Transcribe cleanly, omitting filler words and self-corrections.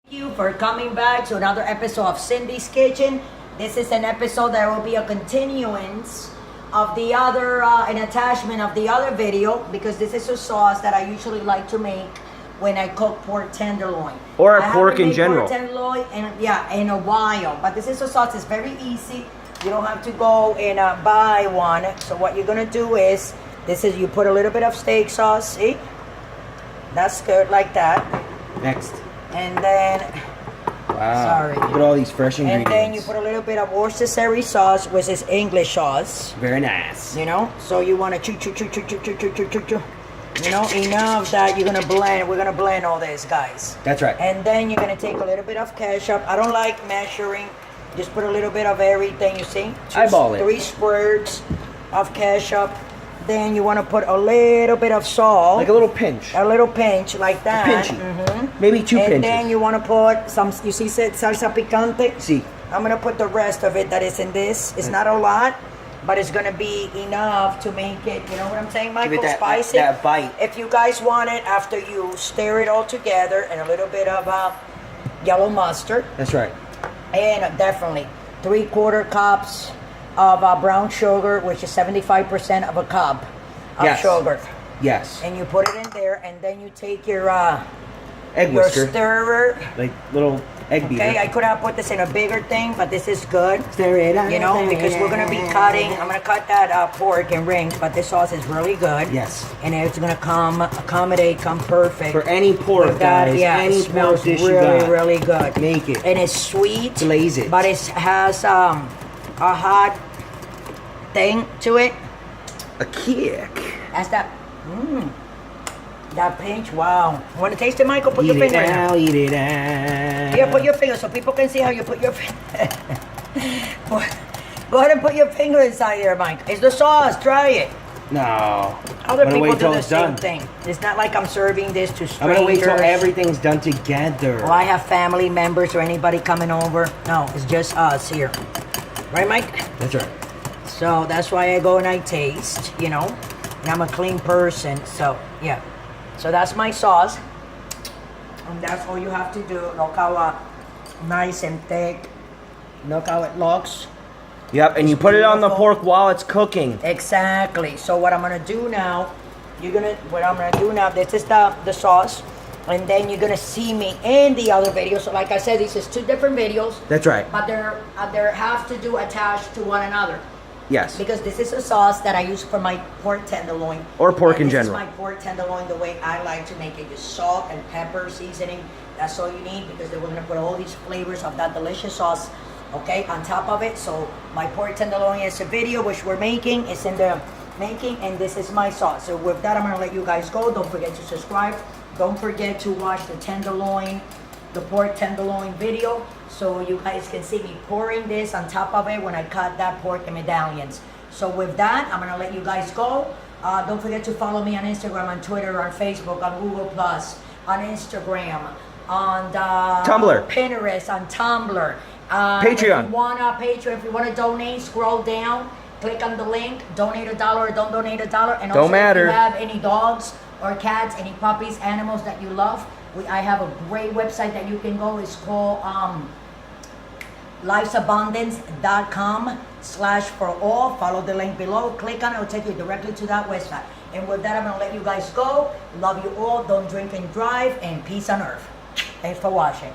Thank you for coming back to another episode of Cindy's Kitchen. This is an episode that will be a continuance of the other, an attachment of the other video, because this is a sauce that I usually like to make when I cook pork tenderloin. Or pork in general. Pork tenderloin, in a while. But this is a sauce that's very easy. You don't have to go and buy one. So what you're gonna do is, you put a little bit of steak sauce, see? That's good, like that. Next. And then, wow. Put all these fresh ingredients. And then you put a little bit of Worcestershire sauce, which is English sauce. Very nice. You know, so you want to chew. You know, enough that you're gonna blend. We're gonna blend all this, guys. That's right. And then you're gonna take a little bit of ketchup. I don't like measuring. Just put a little bit of everything. You see? Eyeball it. 3 squirts of ketchup. Then you want to put a little bit of salt. Like a little pinch. A little pinch, like that. A pinchy. Maybe 2 pinches. And then you want to put some, you see, salsa picante? See. I'm going to put the rest of it that is in this. It's not a lot, but it's going to be enough to make it, you know what I'm saying, Michael? Give it that, spicy. that bite. If you guys want it, after you stir it all together, and a little bit of yellow mustard. That's right. And definitely 3/4 cups of brown sugar, which is 75% of a cup of sugar. Yes. And you put it in there, and then you take your egg whisker. stirrer. Like little egg beater. Okay, I could have put this in a bigger thing, but this is good. Stir it up. You know, because we're going to be cutting. I'm going to cut that pork in rings, but this sauce is really good. Yes. And it's going to come perfect. For any pork, guys. Yeah, any it smells pork dish really, you got. really good. Make it. And it's sweet. Glaze it. But it has a hot thing to it. A kick. That's that. That pinch. Wow. You want to taste it, Michael? Put your finger in there. Eat it out. Yeah, put your finger so people can see how you put your finger. Go ahead and put your finger inside there, Mike. It's the sauce. Try it. No. Other people do the same thing. It's not like I'm serving this to strangers. I'm going to wait till everything's done together. Or I have family members or anybody coming over. No, it's just us here. Right, Mike? That's right. So that's why I go and I taste, you know. And I'm a clean person, so yeah. So that's my sauce. And that's all you have to do. Look how nice and thick. Look how it looks. Yep, and you put it on the pork while it's cooking. Exactly. So what I'm gonna do now, this is the sauce. And then you're gonna see me in the other video. So like I said, this is 2 different videos. That's right. But they're have to do attached to one another. Yes. Because this is a sauce that I use for my pork tenderloin. Or pork in general. This is my pork tenderloin the way I like to make it. Just salt and pepper seasoning. That's all you need, because we're gonna put all these flavors of that delicious sauce, okay, on top of it. So my pork tenderloin is a video which we're making. It's in the making, and this is my sauce. So with that, I'm gonna let you guys go. Don't forget to subscribe. Don't forget to watch the pork tenderloin video, so you guys can see me pouring this on top of it when I cut that pork in medallions. So with that, I'm gonna let you guys go. Don't forget to follow me on Instagram, on Twitter, on Facebook, on Google+, on Instagram, on Tumblr, Pinterest, on Tumblr, Patreon. If you wanna donate, scroll down, click on the link, donate $1 or don't donate $1. And don't also, matter. if you have any dogs or cats, any puppies, animals that you love, I have a great website that you can go. It's called lifesabundance.com/for-all. Follow the link below. Click on it. It'll take you directly to that website. And with that, I'm going to let you guys go. Love you all. Don't drink and drive. And peace on earth. Thanks for watching.